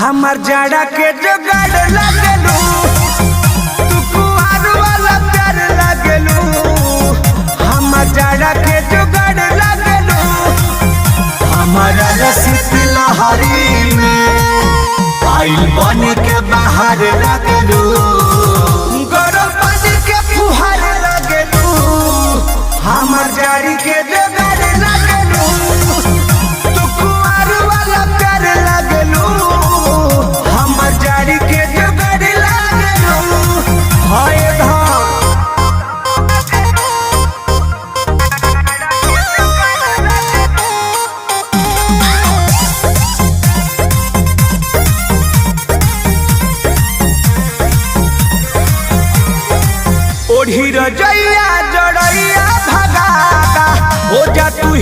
हमार जाड़ा के जुगाड़ लगलू, तू कुआर वाला प्यार लगलू। हमार जाड़ा के जुगाड़ लगलू, हमारा रसिक लहरी में आइल बन के बाहर लगलू। गरम पानी के फुहार लगलू, हमार जाड़ी के जुगाड़ लगलू। तू कुआर वाला प्यार लगलू, हमार जाड़ी के जुगाड़ लगलू। हाय धाम ओढ़ी रजैया जड़ैया भगाता हो जा तू।